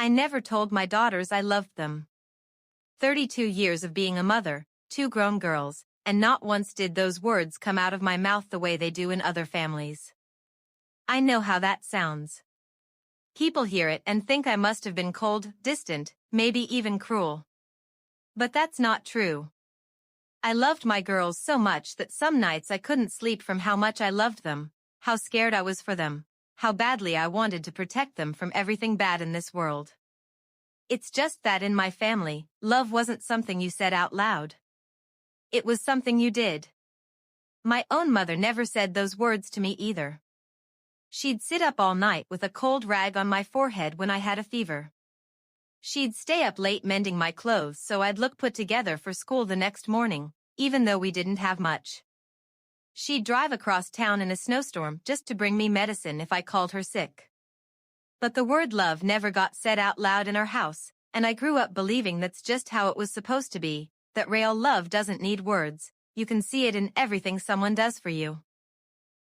I never told my daughters I loved them. 32 years of being a mother, 2 grown girls, and not once did those words come out of my mouth the way they do in other families. I know how that sounds. People hear it and think I must have been cold, distant, maybe even cruel. But that's not true. I loved my girls so much that some nights I couldn't sleep from how much I loved them, how scared I was for them, how badly I wanted to protect them from everything bad in this world. It's just that in my family, love wasn't something you said out loud. It was something you did. My own mother never said those words to me either. She'd sit up all night with a cold rag on my forehead when I had a fever. She'd stay up late mending my clothes so I'd look put together for school the next morning, even though we didn't have much. She'd drive across town in a snowstorm just to bring me medicine if I called her sick. But the word love never got said out loud in our house, and I grew up believing that's just how it was supposed to be, that real love doesn't need words, you can see it in everything someone does for you.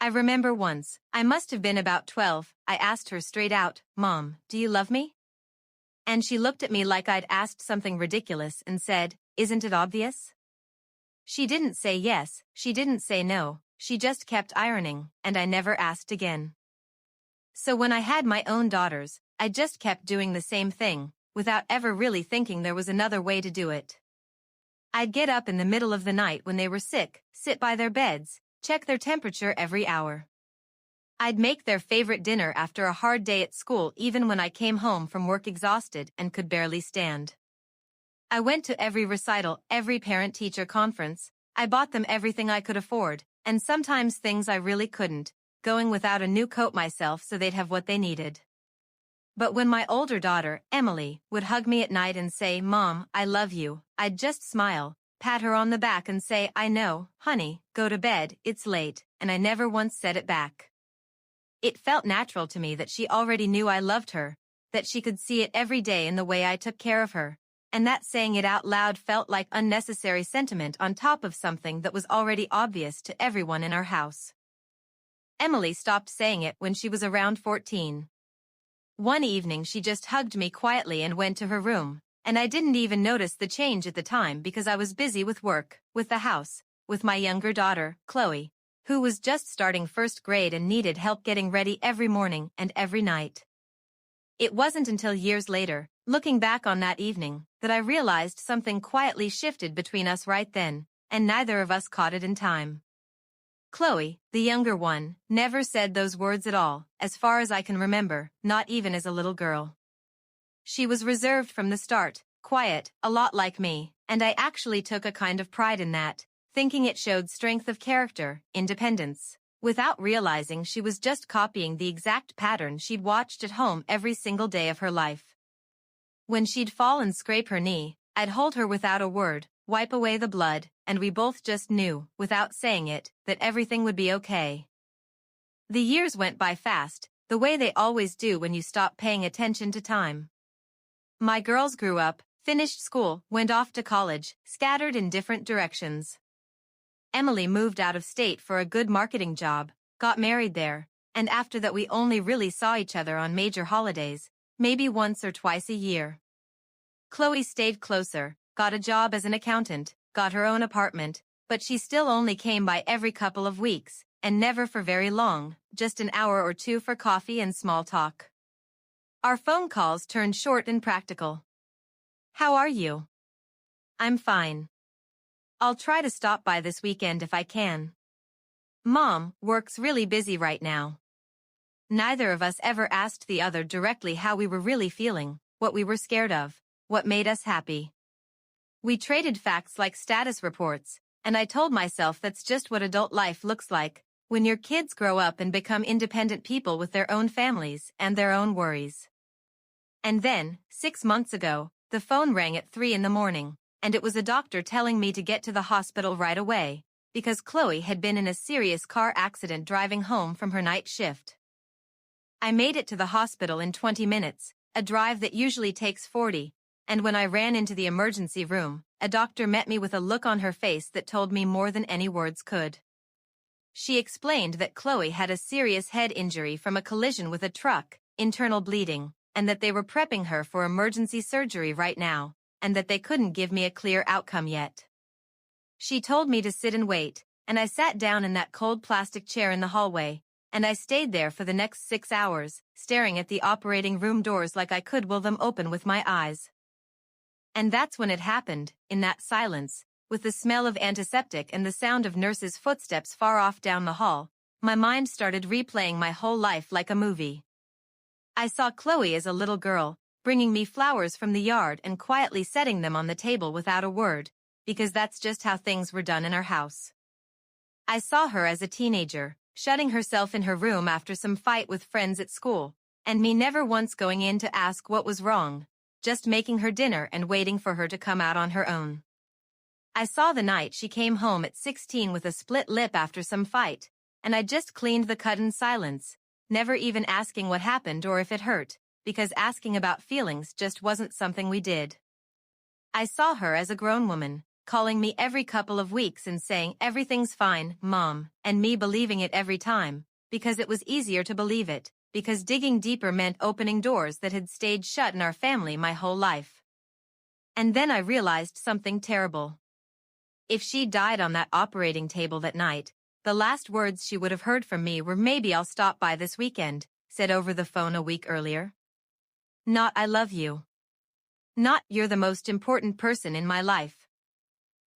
I remember once, I must have been about 12, I asked her straight out, "Mom, do you love me?" And she looked at me like I'd asked something ridiculous and said, "Isn't it obvious?" She didn't say yes, she didn't say no, she just kept ironing, and I never asked again. So when I had my own daughters, I just kept doing the same thing, without ever really thinking there was another way to do it. I'd get up in the middle of the night when they were sick, sit by their beds, check their temperature every hour. I'd make their favorite dinner after a hard day at school even when I came home from work exhausted and could barely stand. I went to every recital, every parent-teacher conference, I bought them everything I could afford, and sometimes things I really couldn't, going without a new coat myself so they'd have what they needed. But when my older daughter, Emily, would hug me at night and say, "Mom, I love you," I'd just smile, pat her on the back and say, "I know, honey, go to bed, it's late," and I never once said it back. It felt natural to me that she already knew I loved her, that she could see it every day in the way I took care of her, and that saying it out loud felt like unnecessary sentiment on top of something that was already obvious to everyone in our house. Emily stopped saying it when she was around 14. One evening she just hugged me quietly and went to her room, and I didn't even notice the change at the time because I was busy with work, with the house, with my younger daughter, Chloe, who was just starting first grade and needed help getting ready every morning and every night. It wasn't until years later, looking back on that evening, that I realized something quietly shifted between us right then, and neither of us caught it in time. Chloe, the younger one, never said those words at all, as far as I can remember, not even as a little girl. She was reserved from the start, quiet, a lot like me, and I actually took a kind of pride in that, thinking it showed strength of character, independence, without realizing she was just copying the exact pattern she'd watched at home every single day of her life. When she'd fall and scrape her knee, I'd hold her without a word, wipe away the blood, and we both just knew, without saying it, that everything would be okay. The years went by fast, the way they always do when you stop paying attention to time. My girls grew up, finished school, went off to college, scattered in different directions. Emily moved out of state for a good marketing job, got married there, and after that we only really saw each other on major holidays, maybe once or twice a year. Chloe stayed closer, got a job as an accountant, got her own apartment, but she still only came by every couple of weeks, and never for very long, just an hour or two for coffee and small talk. Our phone calls turned short and practical. "How are you?" "I'm fine. I'll try to stop by this weekend if I can." "Mom, work's really busy right now." Neither of us ever asked the other directly how we were really feeling, what we were scared of, what made us happy. We traded facts like status reports, and I told myself that's just what adult life looks like, when your kids grow up and become independent people with their own families and their own worries. And then, 6 months ago, the phone rang at 3 in the morning, and it was a doctor telling me to get to the hospital right away, because Chloe had been in a serious car accident driving home from her night shift. I made it to the hospital in 20 minutes, a drive that usually takes 40, and when I ran into the emergency room, a doctor met me with a look on her face that told me more than any words could. She explained that Chloe had a serious head injury from a collision with a truck, internal bleeding, and that they were prepping her for emergency surgery right now, and that they couldn't give me a clear outcome yet. She told me to sit and wait, and I sat down in that cold plastic chair in the hallway, and I stayed there for the next 6 hours, staring at the operating room doors like I could will them open with my eyes. And that's when it happened, in that silence, with the smell of antiseptic and the sound of nurses' footsteps far off down the hall. My mind started replaying my whole life like a movie. I saw Chloe as a little girl, bringing me flowers from the yard and quietly setting them on the table without a word, because that's just how things were done in our house. I saw her as a teenager, shutting herself in her room after some fight with friends at school, and me never once going in to ask what was wrong, just making her dinner and waiting for her to come out on her own. I saw the night she came home at 16 with a split lip after some fight, and I just cleaned the cut in silence, never even asking what happened or if it hurt, because asking about feelings just wasn't something we did. I saw her as a grown woman, calling me every couple of weeks and saying everything's fine, Mom, and me believing it every time, because it was easier to believe it, because digging deeper meant opening doors that had stayed shut in our family my whole life. And then I realized something terrible. If she died on that operating table that night, the last words she would have heard from me were maybe I'll stop by this weekend, said over the phone a week earlier. Not I love you. Not you're the most important person in my life.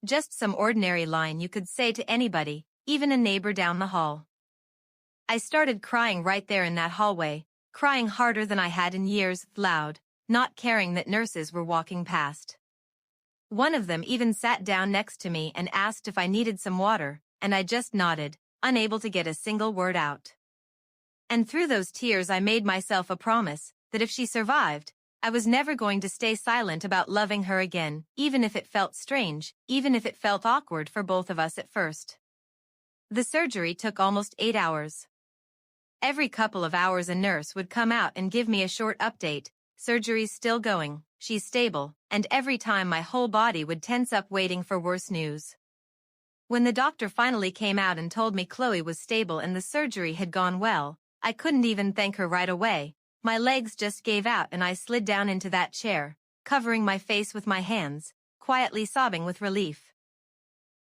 Just some ordinary line you could say to anybody, even a neighbor down the hall. I started crying right there in that hallway, crying harder than I had in years, loud, not caring that nurses were walking past. One of them even sat down next to me and asked if I needed some water, and I just nodded, unable to get a single word out. And through those tears I made myself a promise that if she survived, I was never going to stay silent about loving her again, even if it felt strange, even if it felt awkward for both of us at first. The surgery took almost 8 hours. Every couple of hours a nurse would come out and give me a short update, surgery's still going, she's stable, and every time my whole body would tense up waiting for worse news. When the doctor finally came out and told me Chloe was stable and the surgery had gone well, I couldn't even thank her right away. My legs just gave out and I slid down into that chair, covering my face with my hands, quietly sobbing with relief.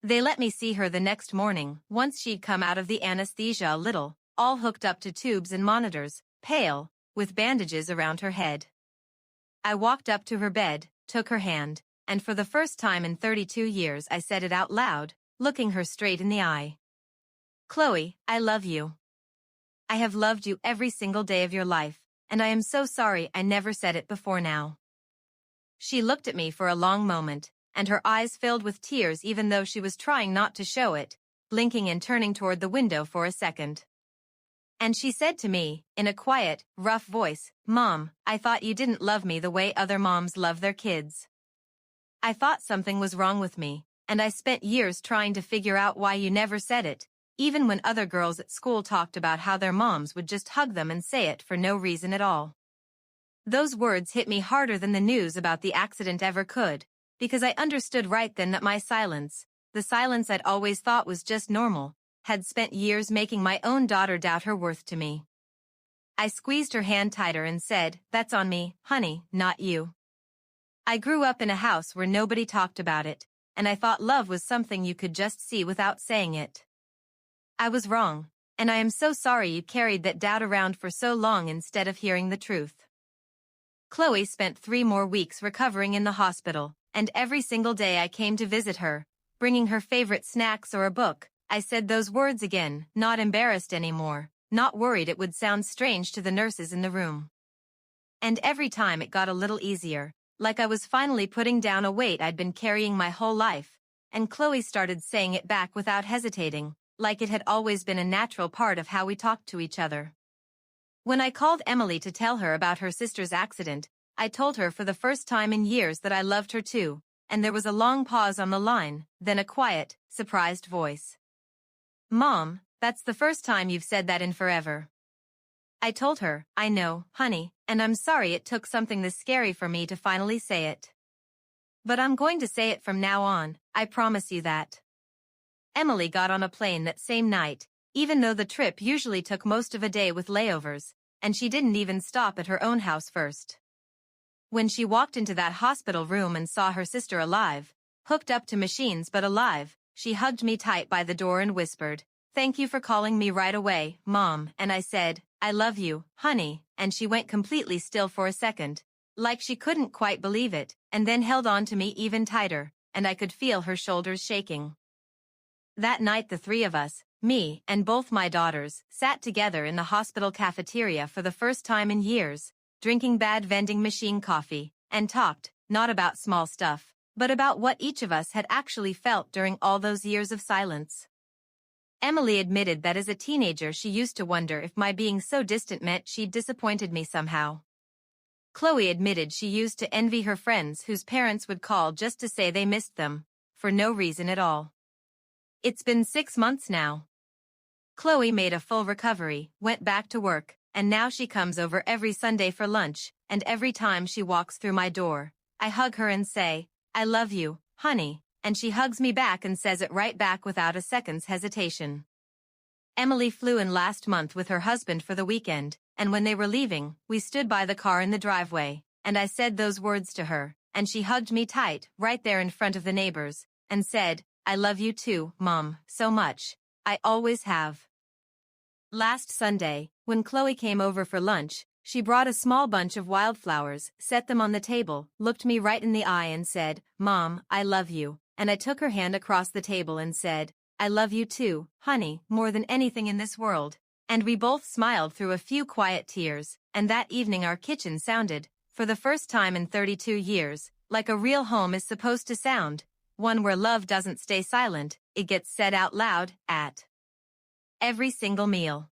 They let me see her the next morning, once she'd come out of the anesthesia a little, all hooked up to tubes and monitors, pale, with bandages around her head. I walked up to her bed, took her hand, and for the first time in 32 years I said it out loud, looking her straight in the eye. Chloe, I love you. I have loved you every single day of your life, and I am so sorry I never said it before now. She looked at me for a long moment, and her eyes filled with tears even though she was trying not to show it, blinking and turning toward the window for a second. And she said to me, in a quiet, rough voice, Mom, I thought you didn't love me the way other moms love their kids. I thought something was wrong with me, and I spent years trying to figure out why you never said it, even when other girls at school talked about how their moms would just hug them and say it for no reason at all. Those words hit me harder than the news about the accident ever could, because I understood right then that my silence, the silence I'd always thought was just normal, had spent years making my own daughter doubt her worth to me. I squeezed her hand tighter and said, That's on me, honey, not you. I grew up in a house where nobody talked about it, and I thought love was something you could just see without saying it. I was wrong, and I am so sorry you carried that doubt around for so long instead of hearing the truth. Chloe spent 3 more weeks recovering in the hospital, and every single day I came to visit her, bringing her favorite snacks or a book. I said those words again, not embarrassed anymore, not worried it would sound strange to the nurses in the room. And every time it got a little easier, like I was finally putting down a weight I'd been carrying my whole life, and Chloe started saying it back without hesitating, like it had always been a natural part of how we talked to each other. When I called Emily to tell her about her sister's accident, I told her for the first time in years that I loved her too, and there was a long pause on the line, then a quiet, surprised voice. Mom, that's the first time you've said that in forever. I told her, I know, honey, and I'm sorry it took something this scary for me to finally say it. But I'm going to say it from now on, I promise you that. Emily got on a plane that same night, even though the trip usually took most of a day with layovers, and she didn't even stop at her own house first. When she walked into that hospital room and saw her sister alive, hooked up to machines but alive, she hugged me tight by the door and whispered, "Thank you for calling me right away, Mom," and I said, "I love you, honey," and she went completely still for a second, like she couldn't quite believe it, and then held on to me even tighter, and I could feel her shoulders shaking. That night the three of us, me and both my daughters, sat together in the hospital cafeteria for the first time in years, drinking bad vending machine coffee, and talked, not about small stuff, but about what each of us had actually felt during all those years of silence. Emily admitted that as a teenager she used to wonder if my being so distant meant she'd disappointed me somehow. Chloe admitted she used to envy her friends whose parents would call just to say they missed them, for no reason at all. It's been 6 months now. Chloe made a full recovery, went back to work, and now she comes over every Sunday for lunch, and every time she walks through my door, I hug her and say, "I love you, honey," and she hugs me back and says it right back without a second's hesitation. Emily flew in last month with her husband for the weekend, and when they were leaving, we stood by the car in the driveway, and I said those words to her, and she hugged me tight, right there in front of the neighbors, and said, "I love you too, Mom, so much. I always have." Last Sunday, when Chloe came over for lunch, she brought a small bunch of wildflowers, set them on the table, looked me right in the eye and said, "Mom, I love you," and I took her hand across the table and said, "I love you too, honey, more than anything in this world," and we both smiled through a few quiet tears, and that evening our kitchen sounded, for the first time in 32 years, like a real home is supposed to sound, one where love doesn't stay silent, it gets said out loud, at every single meal.